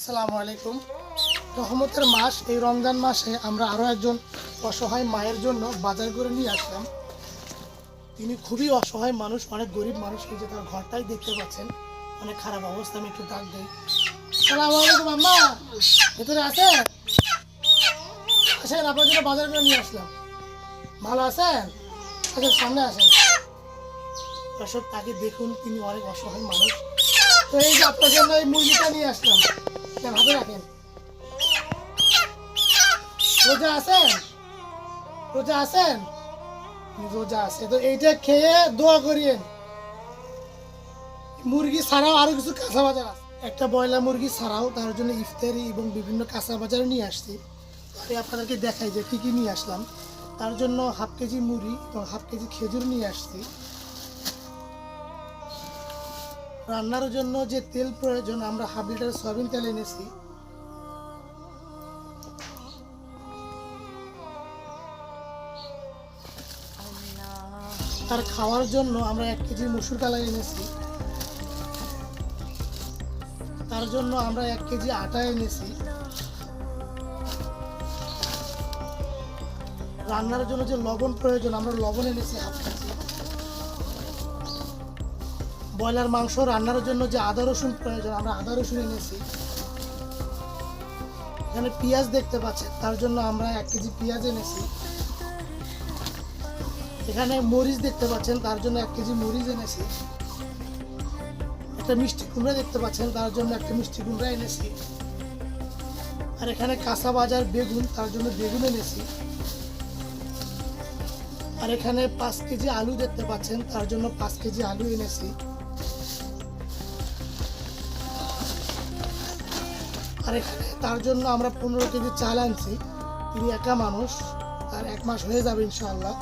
আসসালামু আলাইকুম। রহমতের মাস, এই রমজান মাসে আমরা আরও একজন অসহায় মায়ের জন্য বাজার করে নিয়ে আসলাম। তিনি খুবই অসহায় মানুষ, অনেক গরিব মানুষ। এই যে তার ঘরটাই দেখতে পাচ্ছেন, অনেক খারাপ অবস্থা। আমি একটু ডাক দিই। আসসালামু আলাইকুম আম্মা, ভেতরে আছেন? আসেন, আপনার জন্য বাজার করে নিয়ে আসলাম। ভালো আছেন? আচ্ছা, সামনে আসেন। দর্শক, তাকে দেখুন, তিনি অনেক অসহায় মানুষ। তো এই যে আপনার জন্য এই মুরগিটা নিয়ে আসলাম, হাতে রাখেন। রোজা আছেন? রোজা আছেন? রোজা আছে তো এইটা খেয়ে দোয়া করিয়েন। মুরগি ছাড়াও আরো কিছু কাঁচা বাজার আছে। একটা ব্রয়লার মুরগি ছাড়াও তার জন্য ইফতারি এবং বিভিন্ন কাঁচা বাজার নিয়ে আসছি। আমি আপনাদেরকে দেখাই যে কি কি নিয়ে আসলাম। তার জন্য হাফ কেজি মুড়ি এবং হাফ কেজি খেজুর নিয়ে আসছি। রান্নার জন্য যে তেল প্রয়োজন, আমরা হাফ লিটার সয়াবিন তেল এনেছি। তার খাওয়ার জন্য আমরা 1 কেজি মসুর কালাই এনেছি। তার জন্য আমরা 1 কেজি আটা এনেছি। রান্নার জন্য যে লবণ প্রয়োজন, আমরা লবণ এনেছি হাফ কেজি। ব্রয়লার মাংস রান্নার জন্য যে আদা রসুন প্রয়োজন, আমরা আদা রসুন এনেছি। এখানে পেঁয়াজ দেখতে পাচ্ছেন, তার জন্য আমরা 1 কেজি পেঁয়াজ এনেছি। এখানে মরিচ দেখতে পাচ্ছেন, তার জন্য 1 কেজি মরিচ এনেছি। একটা মিষ্টি কুমড়া দেখতে পাচ্ছেন, তার জন্য একটা মিষ্টি কুমড়া এনেছি। আর এখানে কাঁচা বাজার বেগুন, তার জন্য বেগুন এনেছি। আর এখানে 5 কেজি আলু দেখতে পাচ্ছেন, তার জন্য 5 কেজি আলু এনেছি। আর এখানে তার জন্য আমরা 15 কেজি চাল আনছি। তিনি একা মানুষ, আর 1 মাস হয়ে যাবে ইনশাআল্লাহ।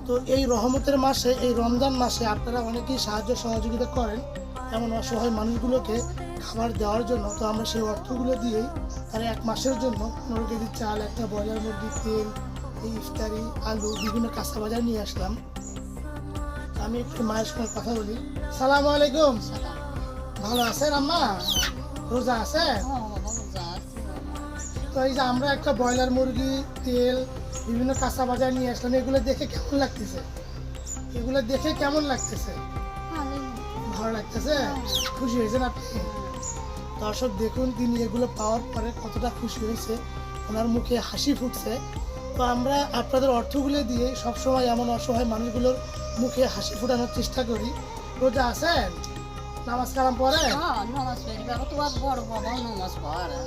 তো এই রহমতের মাসে, এই রমজান মাসে আপনারা অনেকেই সাহায্য সহযোগিতা করেন এমন অসহায় মানুষগুলোকে খাবার দেওয়ার জন্য। তো আমরা সেই অর্থগুলো দিয়েই তার 1 মাসের জন্য 15 কেজি চাল, একটা ব্রয়লার মুরগি, তেল, এই ইফতারি, আলু, বিভিন্ন কাঁচা বাজার নিয়ে আসলাম। আমি একটু মায়ের সঙ্গে কথা বলি। সালাম আলাইকুম। ভালো আছেন আম্মা? রোজা আছে? তো এই যে আমরা একটা ব্রয়লার মুরগি, তেল, বিভিন্ন কাঁচা বাজার নিয়ে আসলাম। এগুলো দেখে কেমন লাগতেছে? এগুলো দেখে কেমন লাগতেছে? ভালো লাগতেছে? খুশি হয়েছেন আপনি? দর্শক দেখুন, তিনি এগুলো পাওয়ার পরে কতটা খুশি হয়েছে, ওনার মুখে হাসি ফুটছে। তো আমরা আপনাদের অর্থগুলো দিয়ে সবসময় এমন অসহায় মানুষগুলোর মুখে হাসি ফোটানোর চেষ্টা করি। রোজা আছেন? নামাজ কালাম পড়ে? নামাজ পড়ি বাবা, তোমার বড় বাবা নামাজ পড়ে।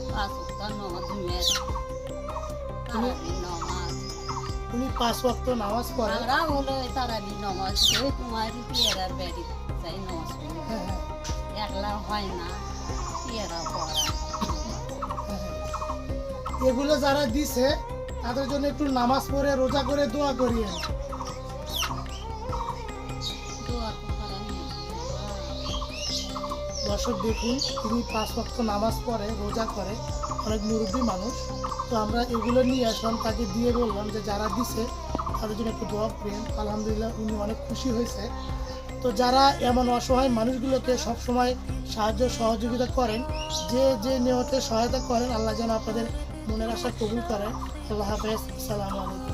উনি 5 ওয়াক্ত নামাজ পড়ে। আমরা হলো তারাবি নামাজ পড়ি, তোমার পিয়ারার বাড়ি যাই নামাজ পড়ি। একলা হয় না, পিয়ারা পড়া। এগুলো যারা দিছে তাদের জন্য একটু নামাজ পড়ে রোজা করে দোয়া করিয়ে। দর্শক দেখুন, তিনি 5 ওয়াক্ত নামাজ পড়ে, রোজা করে, অনেক মুরব্বী মানুষ। তো আমরা এগুলো নিয়ে আসলাম, তাকে দিয়ে বললাম যে যারা দিছে তাদের জন্য একটু দোয়া করেন। আলহামদুলিল্লাহ, উনি অনেক খুশি হয়েছে। তো যারা এমন অসহায় মানুষগুলোকে সবসময় সাহায্য সহযোগিতা করেন, যে যে নিয়তে সহায়তা করেন, আল্লাহ যেন আপনাদের মনের আশা কবুল করেন। আল্লাহ হাফেজ। আসসালামু আলাইকুম।